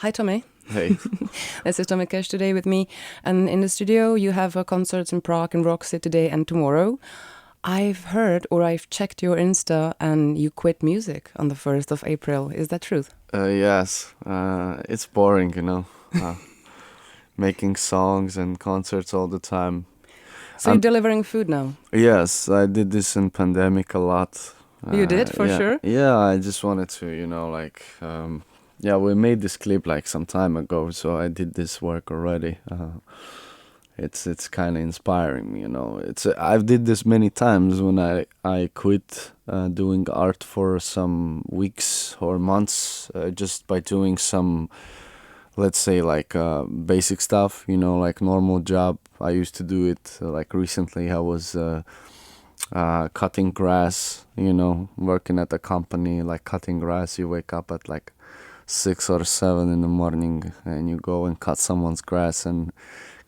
Hi, Tommy. Hey. This is Tommy Cash today with me. And in the studio, you have concerts in Prague and Roxy today and tomorrow. I've heard, or I've checked your Insta, and you quit music on the 1st of April. Is that true? Yes. It's boring, making songs and concerts all the time. So you're delivering food now? Yes, I did this in pandemic a lot. You did, for sure? Yeah, I just wanted to, we made this clip like some time ago, so I did this work already. It's kind of inspiring me, I've did this many times when I quit doing art for some weeks or months just by doing some, let's say, like basic stuff, like normal job. I used to do it like recently. I was cutting grass, working at a company, like cutting grass. You wake up at like 6 or 7 in the morning and you go and cut someone's grass, and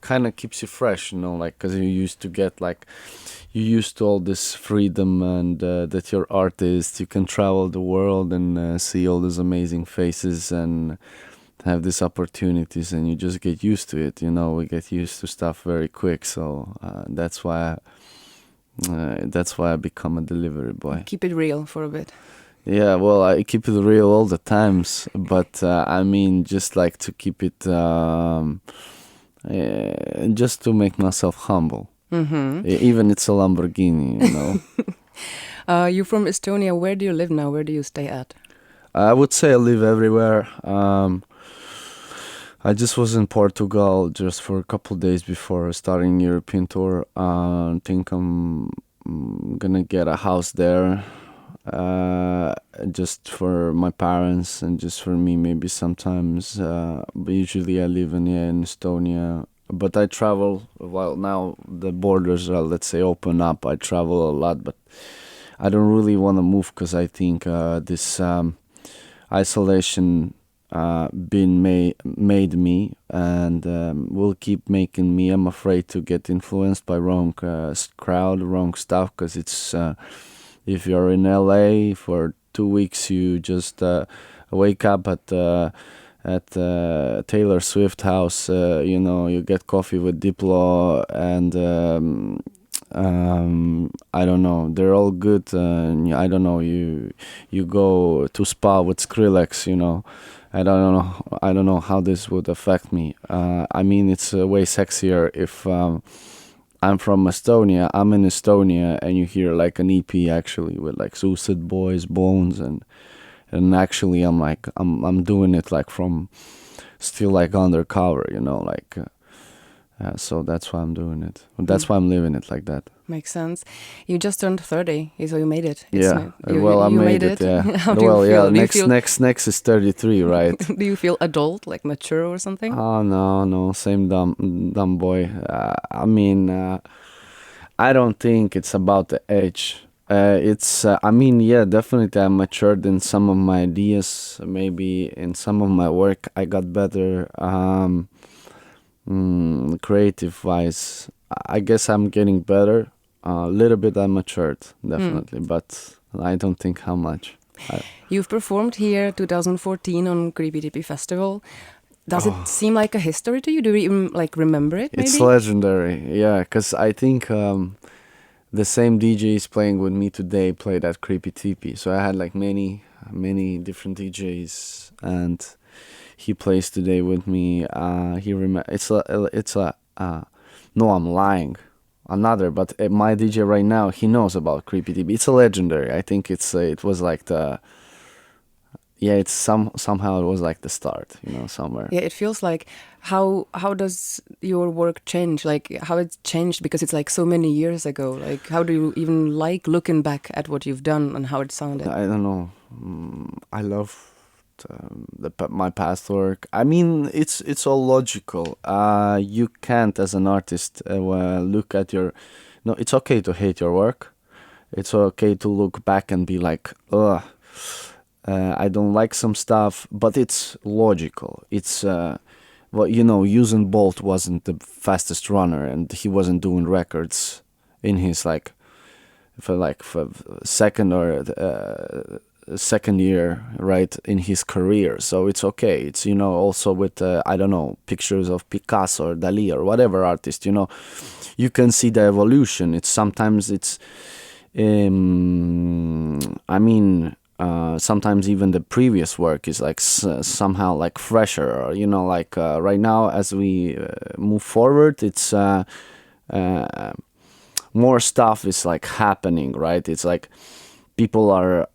kind of keeps you fresh, because you used to all this freedom, and that you're artist, you can travel the world and see all these amazing faces and have these opportunities, and you just get used to it. We get used to stuff very quick, so that's why I become a delivery boy. Keep it real for a bit. Yeah, well, I keep it real all the times, but just like to keep it, just to make myself humble. Mm-hmm. Even it's a Lamborghini, You're from Estonia. Where do you live now? Where do you stay at? I would say I live everywhere. I just was in Portugal just for a couple of days before starting European tour. I think I'm gonna get a house there, just for my parents and just for me maybe sometimes. But usually I live in Estonia. But I travel, well, now the borders are, let's say, open up. I travel a lot, but I don't really want to move because I think this isolation made me and will keep making me. I'm afraid to get influenced by wrong crowd, wrong stuff, because it's if you're in LA for 2 weeks, you just wake up at Taylor Swift house, you get coffee with Diplo and I don't know, they're all good, and I don't know, you go to spa with Skrillex, I don't know how this would affect me. It's way sexier if I'm from Estonia, I'm in Estonia, and you hear like an EP actually with like Suicide Boys, Bones, and actually I'm doing it like from still like undercover, so that's why I'm doing it. That's why I'm living it like that. Makes sense. You just turned 30, so you made it. Yeah, I made it. Yeah. How do you feel? Next is 33, right? Do you feel adult, like mature or something? Oh no, same dumb boy. I don't think it's about the age. Definitely I matured in some of my ideas. Maybe in some of my work I got better. Creative wise, I guess I'm getting better. A little bit I matured, definitely, but I don't think how much. You've performed here 2014 on Creepe Teepe Festival. Does it seem like a history to you? Do you even remember it? Maybe? It's legendary, yeah, because I think the same DJs playing with me today played at Creepe Teepe. So I had many different DJs, and he plays today with me. No, I'm lying. I'm not there, but my DJ right now, he knows about Creepe Teepe. It's a legendary. I think it was like the. Yeah, it's somehow it was like the start, somewhere. Yeah, it feels like how does your work change? How it's changed because it's so many years ago. How do you even looking back at what you've done and how it sounded? I don't know. I love my past work. It's all logical. You can't, as an artist, look at your. No, it's okay to hate your work. It's okay to look back and be like, ugh. I don't like some stuff, but it's logical. It's Usain Bolt wasn't the fastest runner, and he wasn't doing records in his for second or second year, right, in his career. So it's okay. It's, you know, also with, I don't know, pictures of Picasso or Dali or whatever artist, you know, you can see the evolution. It's sometimes it's, I mean, sometimes even the previous work is like somehow like fresher, or, you know, like right now as we move forward, it's more stuff is like happening, right? It's like people are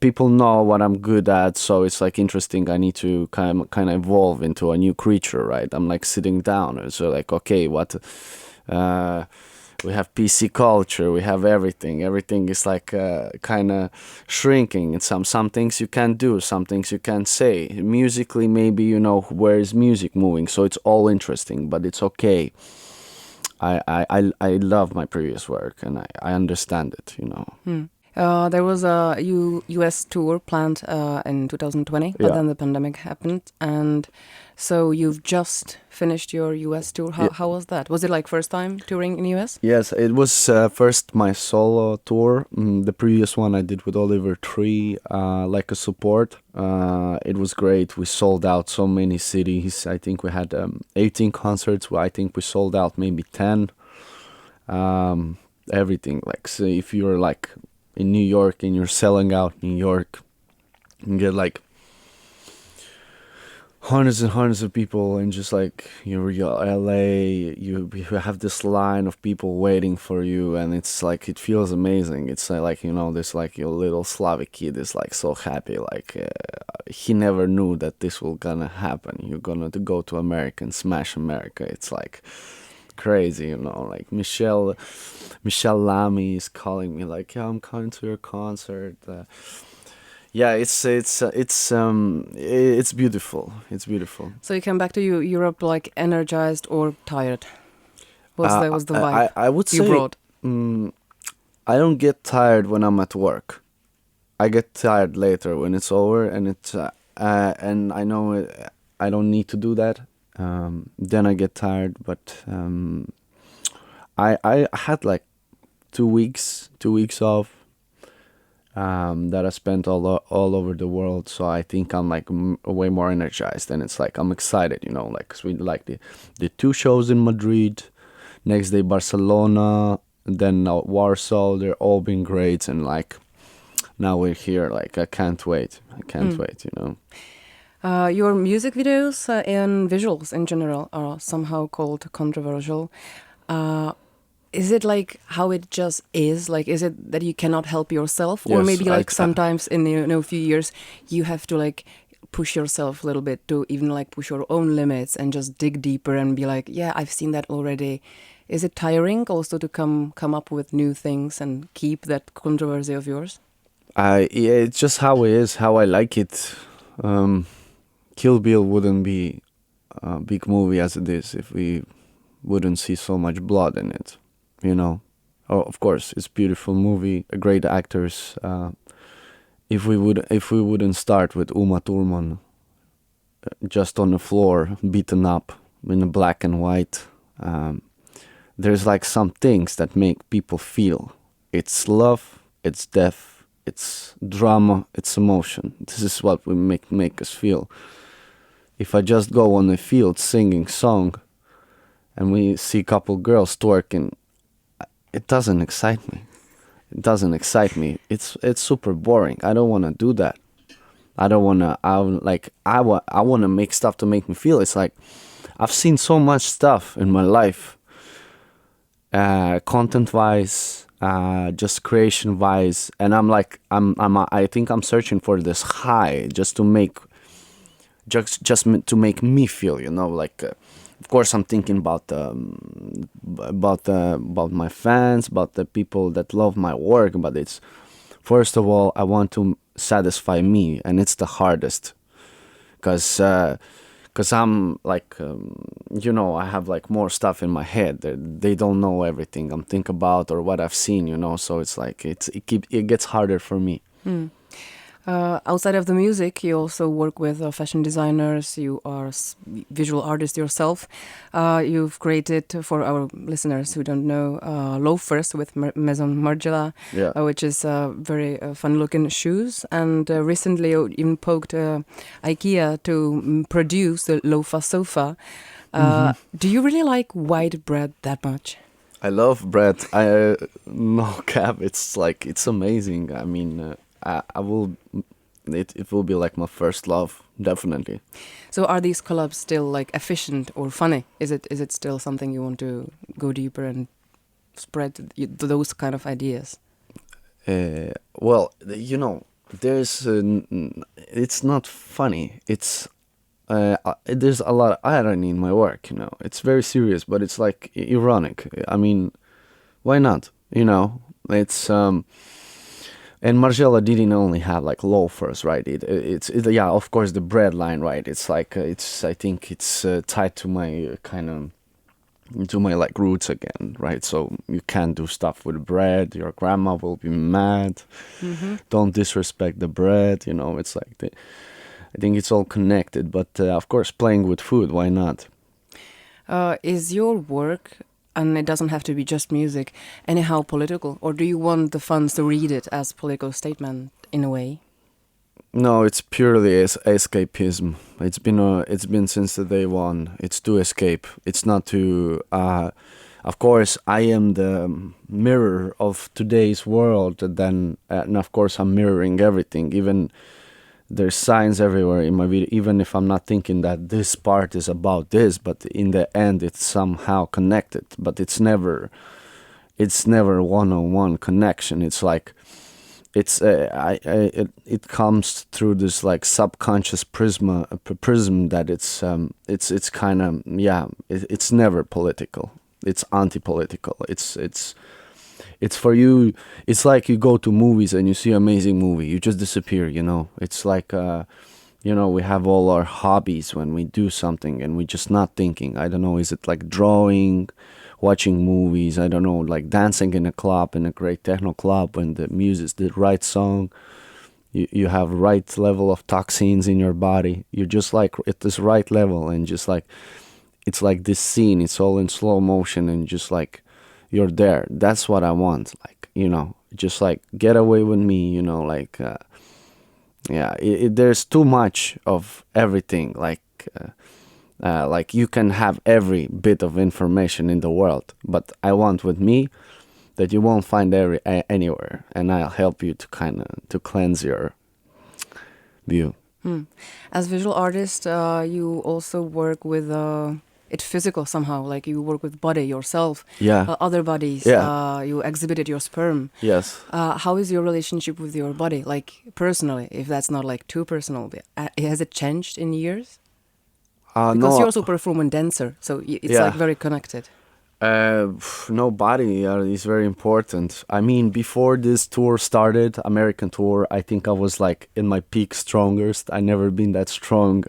people know what I'm good at, so it's like interesting. I need to kind of evolve into a new creature, right? I'm like sitting down, so like, okay, what we have PC culture, we have everything. Everything is like kind of shrinking. And some things you can do, some things you can say. Musically, maybe, you know, where is music moving? So it's all interesting, but it's okay. I love my previous work, and I understand it, you know. There was a US tour planned in 2020, but Yeah. then the pandemic happened, and so you've just finished your US tour. How was that? Was it like first time touring in US? Yes, it was first my solo tour. The previous one I did with Oliver Tree, like a support. It was great. We sold out so many cities. I think we had 18 concerts. I think we sold out maybe 10. Everything. Like, so if you're like in New York and you're selling out New York, you get like hundreds and hundreds of people, and just like you're LA, you have this line of people waiting for you, and it's like, it feels amazing. It's like, you know, this like your little Slavic kid is like so happy, like he never knew that this will gonna happen. You're gonna go to America and smash America. It's like crazy, you know. Like Michelle Lamy is calling me like, yeah, I'm coming to your concert. Yeah, it's beautiful. It's beautiful. So you came back to Europe like energized or tired? Was the vibe I would you say brought? I don't get tired when I'm at work. I get tired later when it's over, and it's and I know I don't need to do that. Then I get tired, but I had like 2 weeks off that I spent all over the world. So I think I'm like way more energized, and it's like I'm excited, you know, like 'cause we like the 2 shows in Madrid, next day Barcelona, then Warsaw. They're all been great, and like now we're here. Like I can't wait, you know. Your music videos and visuals in general are somehow called controversial. Is it like how it just is? Like, is it that you cannot help yourself? Or Yes, maybe like sometimes in a few years you have to like push yourself a little bit to even like push your own limits and just dig deeper and be like, yeah, I've seen that already. Is it tiring also to come up with new things and keep that controversy of yours? Yeah, it's just how it is, how I like it. Kill Bill wouldn't be a big movie as it is if we wouldn't see so much blood in it, you know. Oh, of course, it's a beautiful movie, great actors. If we wouldn't start with Uma Thurman just on the floor, beaten up in black and white, there's like some things that make people feel. It's love, it's death, it's drama, it's emotion. This is what we make us feel. If I just go on the field singing song and we see a couple girls twerking, it doesn't excite me. It doesn't excite me. It's super boring. I don't want to do that. I don't want to. I want to make stuff to make me feel. It's like I've seen so much stuff in my life, content wise, just creation wise, and I'm like I think I'm searching for this high just to make me feel, you know, like. Of course, I'm thinking about my fans, about the people that love my work. But it's first of all, I want to satisfy me, and it's the hardest, because I'm like, you know, I have like more stuff in my head. They don't know everything I'm thinking about or what I've seen, you know. So it's like it gets harder for me. Outside of the music, you also work with fashion designers. You are a visual artist yourself. You've created, for our listeners who don't know, loafers with Maison Margiela, Yeah. which is very fun-looking shoes. And recently, you even poked IKEA to produce the loafer sofa. Do you really like white bread that much? I love bread. No cap. It's like it's amazing. I mean, I will. It will be like my first love, definitely. So are these collabs still like efficient or funny? Is it still something you want to go deeper and spread those kind of ideas? Well, there's. It's not funny. It's. There's a lot of irony in my work. It's very serious, but it's like ironic. I mean, why not? It's. And Margiela didn't only have like loafers, right? It's yeah, of course the bread line, right? It's like I think it's tied to my to my like roots again, right? So you can't do stuff with bread. Your grandma will be mad. Don't disrespect the bread. It's like I think it's all connected. But of course, playing with food, why not? Is your work, and it doesn't have to be just music, anyhow political? Or do you want the fans to read it as political statement in a way? No, it's purely escapism. It's been since the day one. It's to escape. It's not to. Of course, I am the mirror of today's world. And of course, I'm mirroring everything. Even there's signs everywhere in my video. Even if I'm not thinking that this part is about this, but in the end, it's somehow connected. But it's never one-on-one connection. It's like. It comes through this like subconscious prism that it's kind of it's never political. It's anti-political. It's for you. It's like you go to movies and you see an amazing movie. You just disappear. It's like we have all our hobbies when we do something and we're just not thinking. I don't know. Is it like drawing? Watching movies, I don't know, like dancing in a club, in a great techno club, when the music's the right song, you have right level of toxins in your body. You're just like at this right level, and just like it's like this scene. It's all in slow motion, and just like you're there. That's what I want. Like just like get away with me. There's too much of everything. Like you can have every bit of information in the world, but I want with me that you won't find anywhere, and I'll help you to cleanse your view. As visual artist, you also work with it physical somehow. Like you work with body yourself, other bodies. Yeah. You exhibited your sperm. Yes. How is your relationship with your body, like personally? If that's not like too personal, has it changed in years? Because no, you're also a performance dancer, so it's like very connected. No, body is very important. I mean, before this tour started, American tour, I think I was like in my peak strongest. I never been that strong.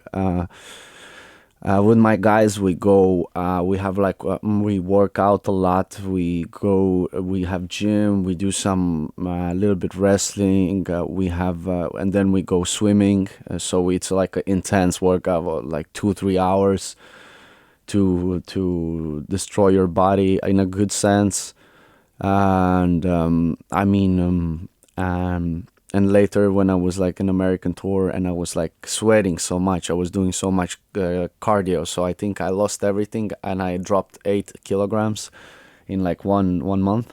With my guys, we go. We have we work out a lot. We go. We have gym. We do some little bit wrestling. We have, and then we go swimming. So it's like an intense workout, like 2-3 hours, to destroy your body in a good sense. And and later when I was like an American tour and I was like sweating so much, I was doing so much cardio. So I think I lost everything and I dropped 8 kilograms in like one month,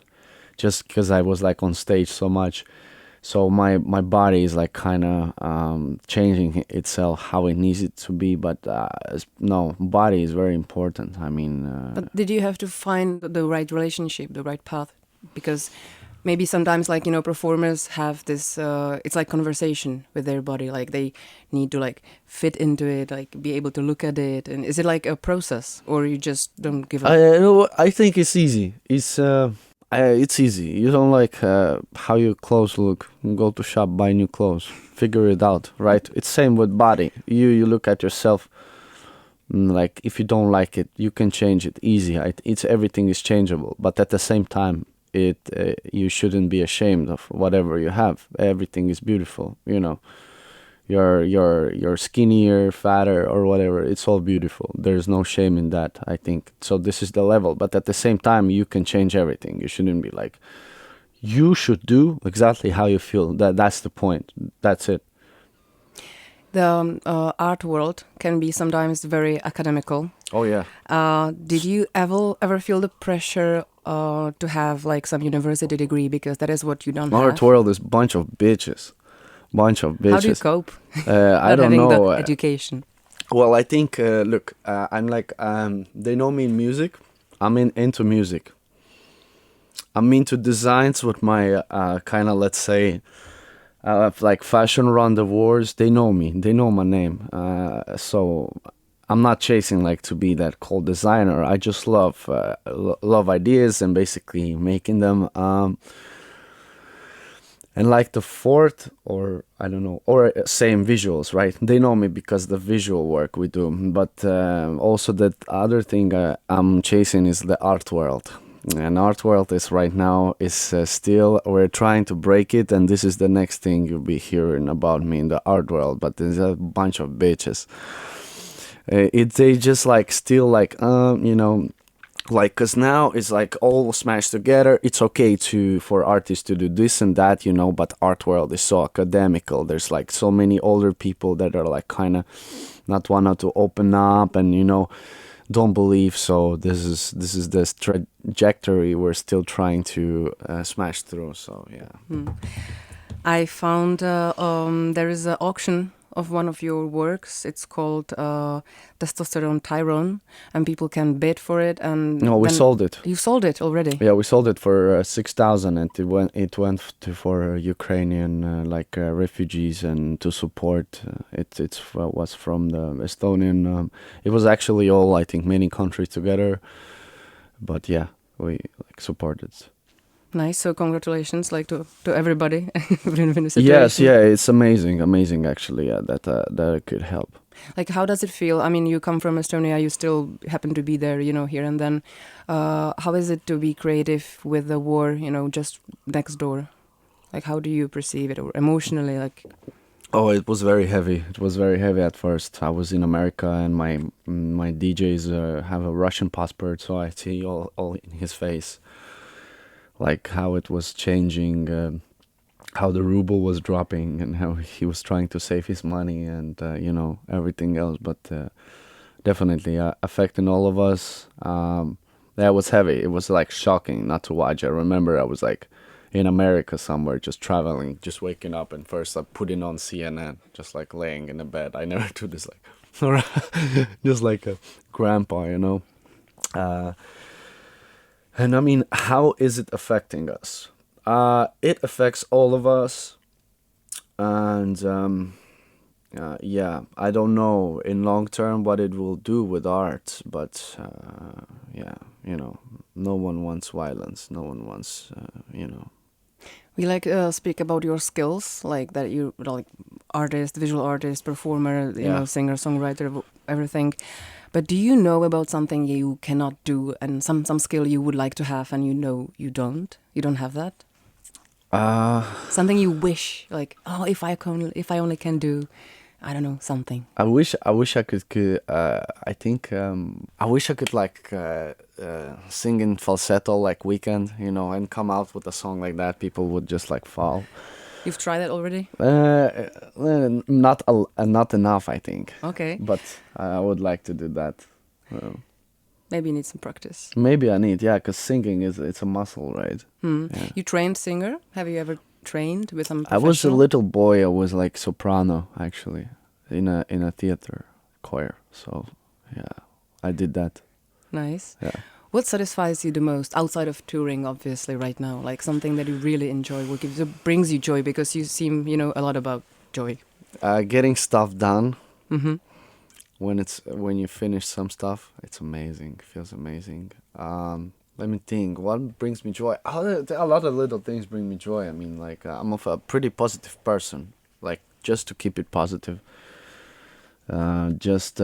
just because I was like on stage so much. So my body is like kind of changing itself how it needs it to be. But no, body is very important. I mean. But did you have to find the right relationship, the right path? Because maybe sometimes, like, performers have this, it's like conversation with their body. Like they need to like fit into it, like be able to look at it. And is it like a process, or you just don't give up? I think it's easy. It's easy. You don't like how your clothes look. Go to shop, buy new clothes, figure it out, right? It's same with body. You look at yourself. Like if you don't like it, you can change it easy. Everything is changeable. But at the same time, you shouldn't be ashamed of whatever you have. Everything is beautiful, you know. You're skinnier, fatter, or whatever. It's all beautiful. There's no shame in that, I think. So this is the level. But at the same time, you can change everything. You shouldn't be like, you should do exactly how you feel. That's the point. That's it. The art world can be sometimes very academical. Oh yeah. Did you ever feel the pressure to have like some university degree, because that is what you don't have? Art world is bunch of bitches. Bunch of bitches. How do you cope? I don't having know. The education. Well, I think, look, I'm like, they know me in music. I'm into music. I'm into designs with my kind of, let's say, like fashion rendezvous. They know me. They know my name. So I'm not chasing like to be that cool designer. I just love ideas and basically making them. And like the fourth, or I don't know, or same visuals, right? They know me because the visual work we do. But also the other thing I'm chasing is the art world. And art world is right now is still, we're trying to break it. And this is the next thing you'll be hearing about me in the art world. But there's a bunch of bitches. They just like still like, you know, like, cause now it's like all smashed together. It's okay for artists to do this and that, you know, but art world is so academical. There's like so many older people that are like kind of not wanting to open up and, you know, don't believe. So this is this trajectory we're still trying to smash through. So yeah. I found there is an auction of one of your works. It's called Testosterone Tyrone, and people can bid for it. And no, we sold it. You sold it already? Yeah, we sold it for 6,000, and it went for Ukrainian refugees and to support. It was from the Estonian. It was actually all, I think, many countries together. But yeah, we supported. Nice. So congratulations, like to everybody in the situation. Yes, yeah, it's amazing actually. Yeah, that could help. Like, how does it feel? I mean, you come from Estonia, you still happen to be there, you know, here and then. How is it to be creative with the war, you know, just next door? Like, how do you perceive it, or emotionally, like? Oh, it was very heavy. It was very heavy at first. I was in America, and my DJs have a Russian passport, so I see all in his face. Like how it was changing, how the ruble was dropping, and how he was trying to save his money, and you know, everything else. But definitely affecting all of us. That was heavy. It was like shocking not to watch. I remember I was like in America somewhere, just traveling, just waking up, and first I putting on CNN, just like laying in the bed. I never do this like, just like a grandpa, you know. And I mean, how is it affecting us? It affects all of us. And yeah, I don't know in long term what it will do with art. But yeah, you know, no one wants violence. No one wants, you know. We like speak about your skills, like that you're like artist, visual artist, performer, you know, singer, songwriter, everything. But do you know about something you cannot do, and some skill you would like to have, and you know you don't? You don't have that? Something you wish, like, oh, if I only can do, I don't know, something. I wish I could I think I wish I could like sing in falsetto like Weekend, you know, and come out with a song like that. People would just like fall. You've tried that already? Not enough, I think. Okay. But I would like to do that. Maybe you need some practice. Maybe I need, yeah, because singing it's a muscle, right? Yeah. You trained singer? Have you ever trained with some I professional? was a little boy. I was like soprano, actually, in a theater choir. So yeah, I did that. Nice. Yeah. What satisfies you the most outside of touring, obviously, right now? Like something that you really enjoy, what brings you joy, because you seem, you know, a lot about joy. Getting stuff done. Mm-hmm. When you finish some stuff, it's amazing. It feels amazing. Let me think. What brings me joy? A lot of little things bring me joy. I mean, like I'm a pretty positive person. Like just to keep it positive. Just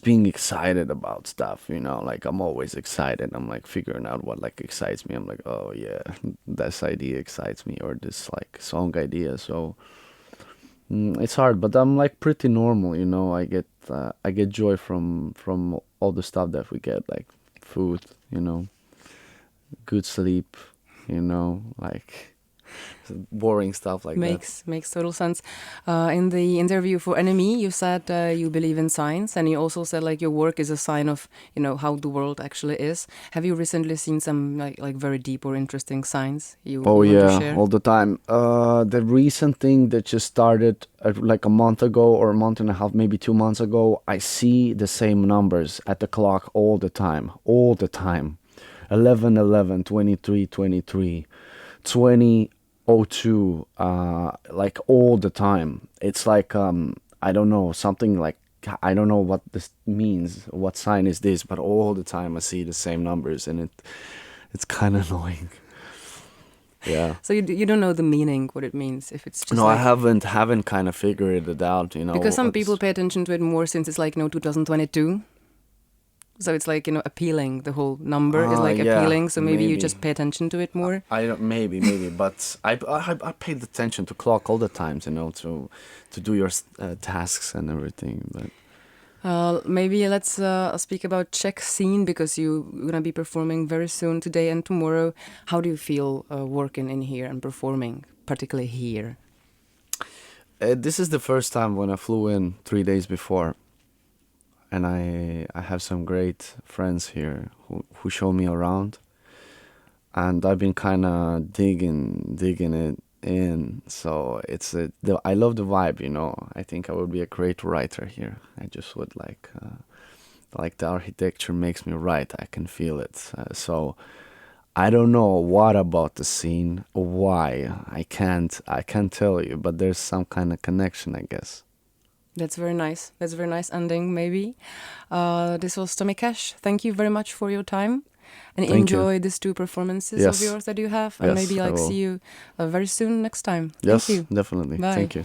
being excited about stuff, you know. Like I'm always excited. I'm like figuring out what like excites me. I'm like, oh yeah, this idea excites me, or this like song idea. So it's hard, but I'm like pretty normal, you know. I get joy from all the stuff that we get, like food, you know, good sleep, you know, like boring stuff like Makes total sense. In the interview for Enemy, you said you believe in science, and you also said like your work is a sign of, you know, how the world actually is. Have you recently seen some like very deep or interesting signs you Oh want to yeah, share? all the time. The recent thing that just started like a month ago or a month and a half, maybe 2 months ago, I see the same numbers at the clock all the time, all the time. 11, 11, 23, 23, 2002, like all the time. It's like, I don't know, something like, I don't know what this means, what sign is this, but all the time I see the same numbers, and it's kind of annoying. Yeah. So you don't know the meaning, what it means, if it's just No, like, I haven't kind of figured it out, you know. because some people pay attention to it more since it's like, you know, 2022. So it's like, you know, appealing. The whole number is like Yeah, appealing. So maybe you maybe. just pay attention to it more. I don't, maybe, but I paid attention to clock all the times, you know, to do your tasks and everything. But Maybe let's speak about Czech scene, because you're gonna be performing very soon, today and tomorrow. How do you feel working in here and performing, particularly here? this is the first time when I flew in 3 days before, and I have some great friends here who show me around, and I've been kind of digging it in. So I love the vibe, you know. I think I would be a great writer here. I just would like the architecture makes me write. I can feel it. So I don't know what about the scene, why I can't tell you, but there's some kind of connection, I guess. That's very nice. That's a very nice ending, maybe. This was Tommy Cash. Thank you very much for your time. And Thank you. enjoy these 2 performances Yes. of yours that you have. And Yes, maybe I like will. see you very soon next time. Yes, Thank you. definitely. Bye. Thank you.